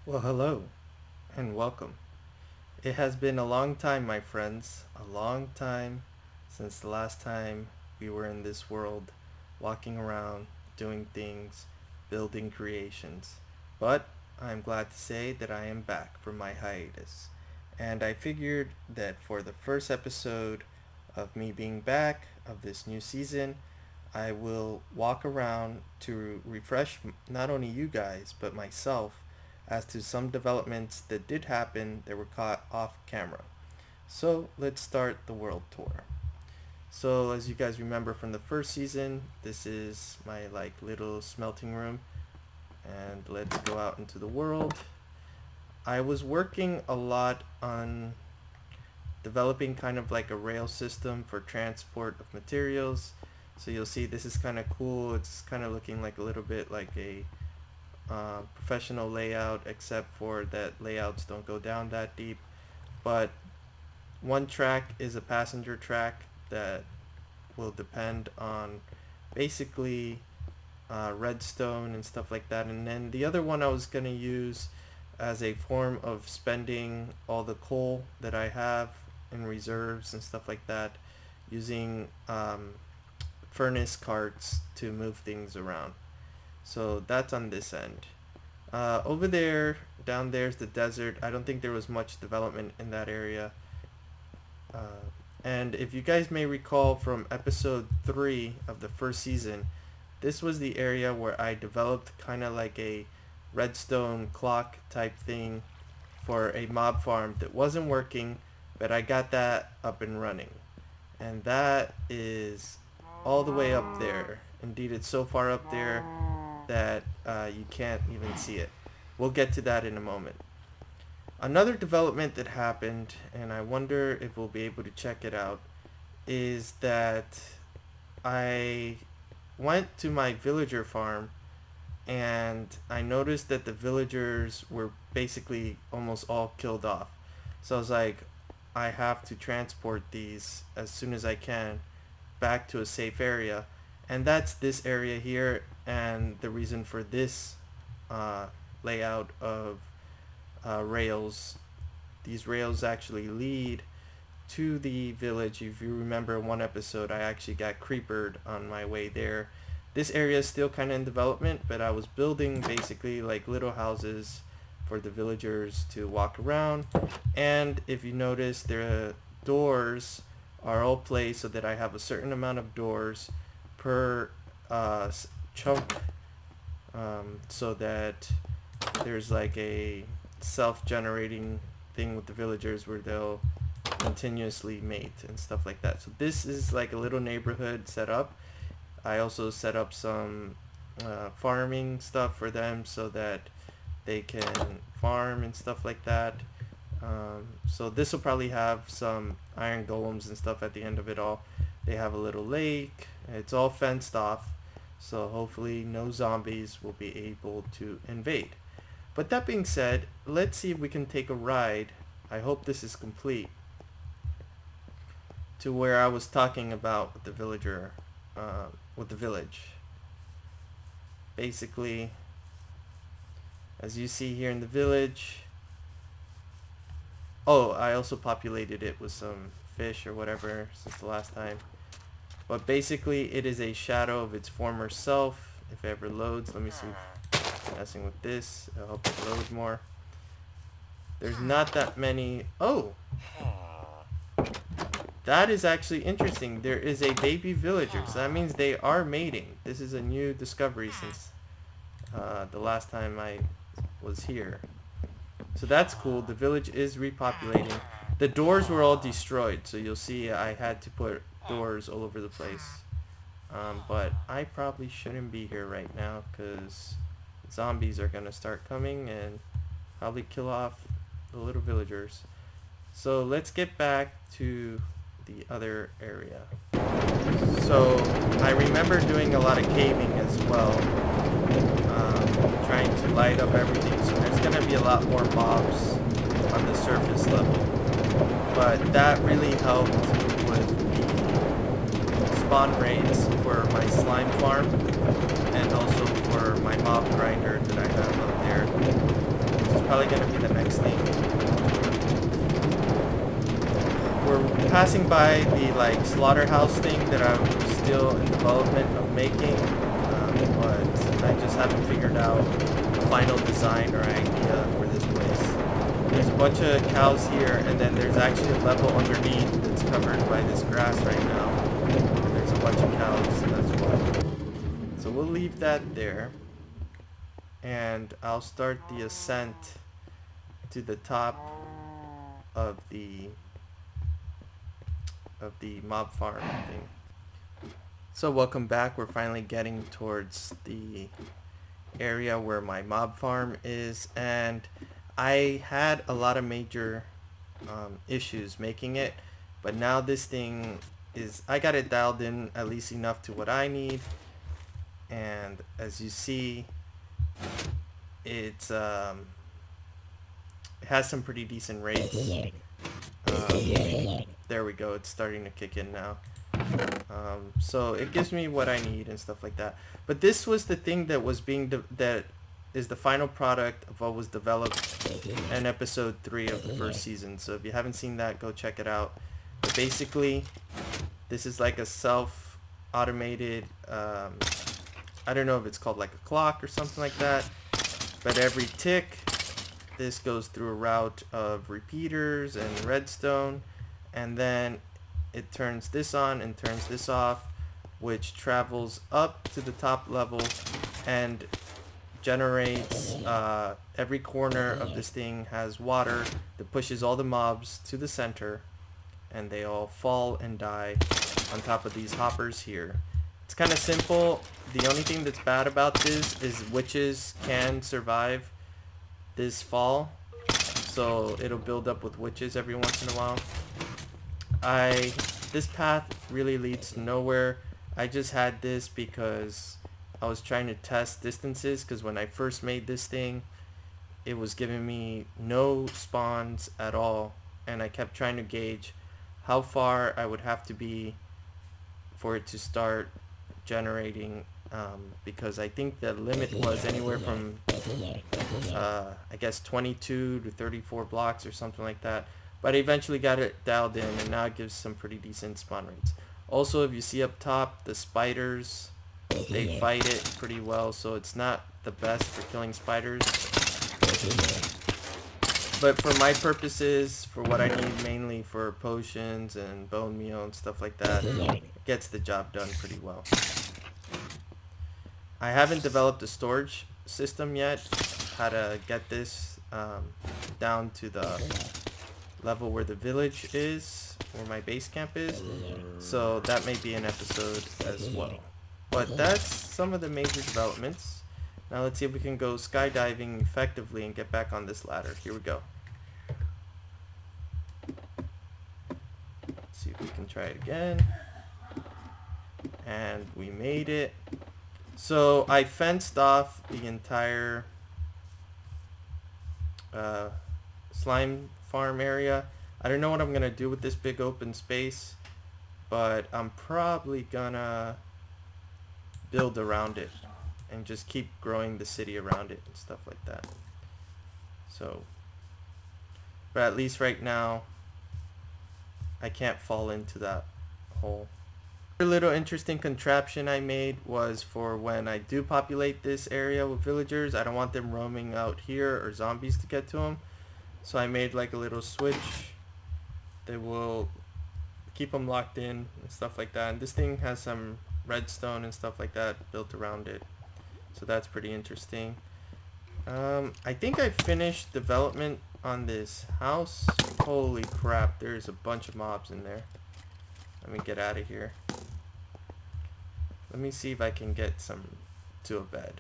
Well, hello and welcome. It has been a long time, my friends, a long time since the last time we were in this world, walking around, doing things, building creations. But I'm glad to say that I am back from my hiatus. And I figured that for the first episode of me being back of this new season, I will walk around to refresh not only you guys, but myself as to some developments that did happen that were caught off camera. So let's start the world tour. So as you guys remember from the first season, this is my like little smelting room, and let's go out into the world. I was working a lot on developing kind of like a rail system for transport of materials. So you'll see this is kind of cool. It's kind of looking like a little bit like a professional layout, except for that layouts don't go down that deep. But one track is a passenger track that will depend on basically redstone and stuff like that. And then the other one I was going to use as a form of spending all the coal that I have in reserves and stuff like that, using furnace carts to move things around. So that's on this end. Over there, down there's the desert. I don't think there was much development in that area. And if you guys may recall from episode 3 of the first season, this was the area where I developed kind of like a redstone clock type thing for a mob farm that wasn't working, but I got that up and running. And that is all the way up there. Indeed, it's so far up there that you can't even see it. We'll get to that in a moment. Another development that happened, and I wonder if we'll be able to check it out, is that I went to my villager farm and I noticed that the villagers were basically almost all killed off. So I was like, I have to transport these as soon as I can back to a safe area. And that's this area here, and the reason for this layout of rails. These rails actually lead to the village. If you remember one episode, I actually got creepered on my way there. This area is still kind of in development, but I was building basically like little houses for the villagers to walk around. And if you notice, the doors are all placed so that I have a certain amount of doors per chunk, so that there's like a self-generating thing with the villagers where they'll continuously mate and stuff like that. So this is like a little neighborhood set up. I also set up some farming stuff for them so that they can farm and stuff like that. So this will probably have some iron golems and stuff at the end of it all. They have a little lake. It's all fenced off, so hopefully no zombies will be able to invade. But that being said, let's see if we can take a ride. I hope this is complete, to where I was talking about with the villager, with the village. Basically, as you see here in the village. Oh, I also populated it with some fish or whatever since the last time. But basically, it is a shadow of its former self. If it ever loads, let me see if I'm messing with this. I hope it loads more. There's not that many. Oh! That is actually interesting. There is a baby villager, so that means they are mating. This is a new discovery since the last time I was here. So that's cool. The village is repopulating. The doors were all destroyed, so you'll see I had to put doors all over the place. But I probably shouldn't be here right now because zombies are going to start coming and probably kill off the little villagers. So let's get back to the other area. So I remember doing a lot of caving as well, trying to light up everything. So there's going to be a lot more mobs on the surface level. But that really helped with the spawn rates for my slime farm and also for my mob grinder that I have up there, which is probably going to be the next thing. We're passing by the like slaughterhouse thing that I'm still in development of making, but I just haven't figured out a final design or idea for this place. There's a bunch of cows here, and then there's actually a level underneath that's covered by this grass right now. And there's a bunch of cows as well. So we'll leave that there, and I'll start the ascent to the top of the mob farm thing. So welcome back. We're finally getting towards the area where my mob farm is, and I had a lot of major issues making it, but now this thing is, I got it dialed in at least enough to what I need, and as you see, it's it has some pretty decent rates. There we go, it's starting to kick in now. So it gives me what I need and stuff like that. But this was the thing that was that is the final product of what was developed in episode 3 of the first season. So if you haven't seen that, go check it out. But basically, this is like a self-automated, I don't know if it's called like a clock or something like that, but every tick, this goes through a route of repeaters and redstone, and then it turns this on and turns this off, which travels up to the top level and generates, every corner of this thing has water that pushes all the mobs to the center, and they all fall and die on top of these hoppers here. It's kind of simple. The only thing that's bad about this is witches can survive this fall, so it'll build up with witches every once in a while. This path really leads to nowhere. I just had this because I was trying to test distances, because when I first made this thing, it was giving me no spawns at all, and I kept trying to gauge how far I would have to be for it to start generating, because I think the limit was anywhere from I guess 22 to 34 blocks or something like that, but I eventually got it dialed in, and now it gives some pretty decent spawn rates. Also, if you see up top, the spiders, they fight it pretty well, so it's not the best for killing spiders, but for my purposes, for what I need mainly for potions and bone meal and stuff like that, it gets the job done pretty well. I haven't developed a storage system yet, how to get this down to the level where the village is, where my base camp is, so that may be an episode as well. But that's some of the major developments. Now let's see if we can go skydiving effectively and get back on this ladder. Here we go. Let's see if we can try it again. And we made it. So I fenced off the entire slime farm area. I don't know what I'm gonna do with this big open space, but I'm probably gonna build around it and just keep growing the city around it and stuff like that. So, but at least right now I can't fall into that hole. A little interesting contraption I made was for when I do populate this area with villagers, I don't want them roaming out here or zombies to get to them, so I made like a little switch that will keep them locked in and stuff like that. And this thing has some redstone and stuff like that built around it, so that's pretty interesting. I think I finished development on this house. Holy crap, there's a bunch of mobs in there. Let me get out of here. Let me see if I can get some to a bed.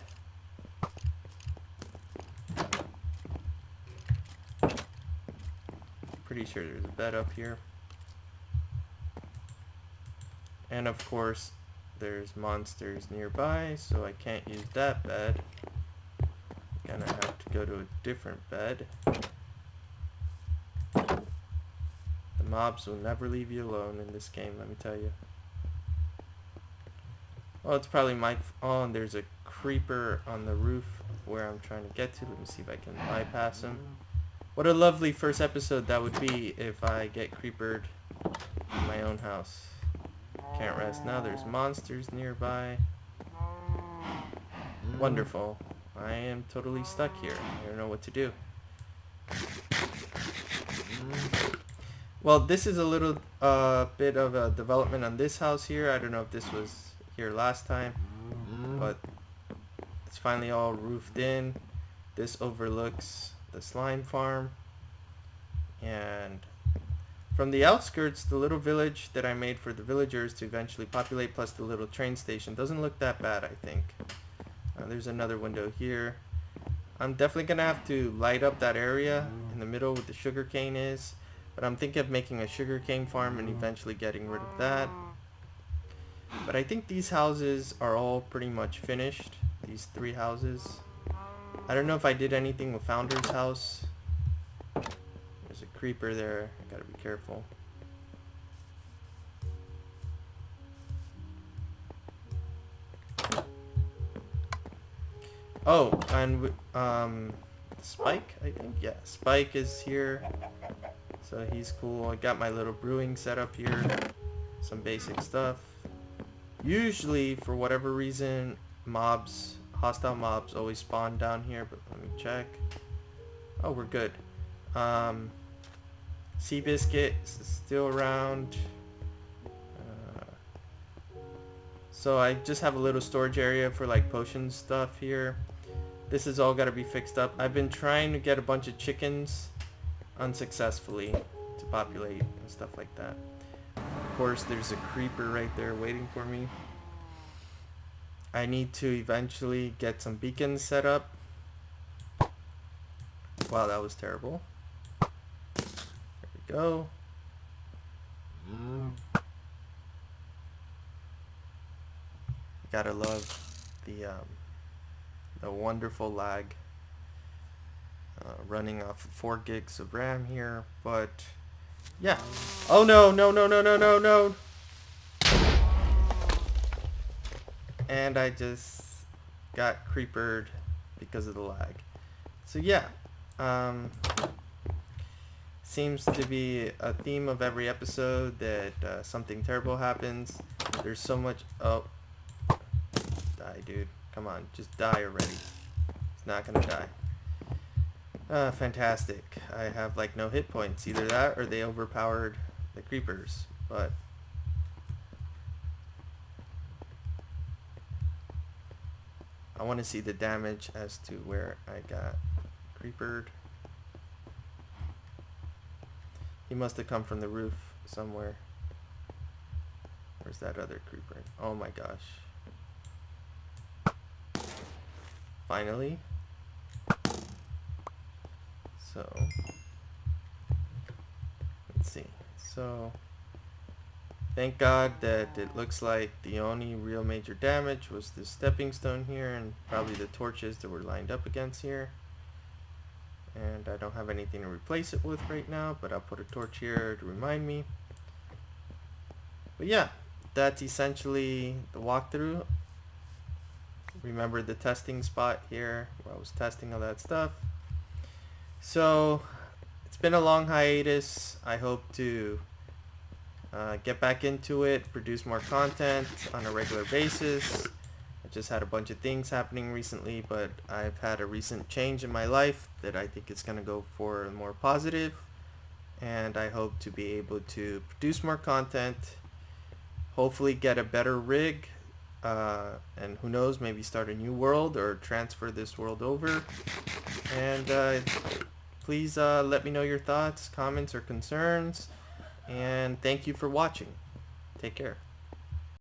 Pretty sure there's a bed up here. And of course, there's monsters nearby, so I can't use that bed. Gonna have to go to a different bed. The mobs will never leave you alone in this game, let me tell you. Oh, it's probably my... Oh, and there's a creeper on the roof of where I'm trying to get to. Let me see if I can bypass him. What a lovely first episode that would be if I get creepered in my own house. Can't rest now. There's monsters nearby. Wonderful. I am totally stuck here. I don't know what to do. Well, this is a little bit of a development on this house here. I don't know if this was here last time, but it's finally all roofed in. This overlooks the slime farm, and from the outskirts, the little village that I made for the villagers to eventually populate, plus the little train station, doesn't look that bad, I think. There's another window here. I'm definitely gonna have to light up that area in the middle where the sugarcane is, but I'm thinking of making a sugarcane farm and eventually getting rid of that. But I think these houses are all pretty much finished. These 3 houses. I don't know if I did anything with Founder's house. There's a creeper there. I gotta be careful. Oh, and Spike, I think. Yeah, Spike is here. So he's cool. I got my little brewing set up here. Some basic stuff. Usually, for whatever reason, hostile mobs always spawn down here, but let me check. Oh, we're good. Seabiscuit is still around. So I just have a little storage area for like potion stuff here. This is all got to be fixed up. I've been trying to get a bunch of chickens unsuccessfully to populate and stuff like that. Of course, there's a creeper right there waiting for me. I need to eventually get some beacons set up. Wow, that was terrible. There we go. Gotta love the wonderful lag running off of 4 gigs of RAM here, but yeah. Oh no, no, no, no, no, no, no. And I just got creepered because of the lag. So yeah, seems to be a theme of every episode that something terrible happens. There's so much. Oh, die, dude. Come on, just die already. He's not gonna die. Fantastic. I have like no hit points. Either that or they overpowered the creepers. But I want to see the damage as to where I got creepered. He must have come from the roof somewhere. Where's that other creeper? Oh my gosh. Finally. So let's see. So thank God that it looks like the only real major damage was the stepping stone here and probably the torches that were lined up against here. And I don't have anything to replace it with right now, but I'll put a torch here to remind me. But yeah, that's essentially the walkthrough. Remember the testing spot here where I was testing all that stuff. So it's been a long hiatus. I hope to get back into it, produce more content on a regular basis. I just had a bunch of things happening recently, but I've had a recent change in my life that I think is going to go for more positive, and I hope to be able to produce more content, hopefully get a better rig, and who knows, maybe start a new world or transfer this world over. And please let me know your thoughts, comments, or concerns. And thank you for watching. Take care.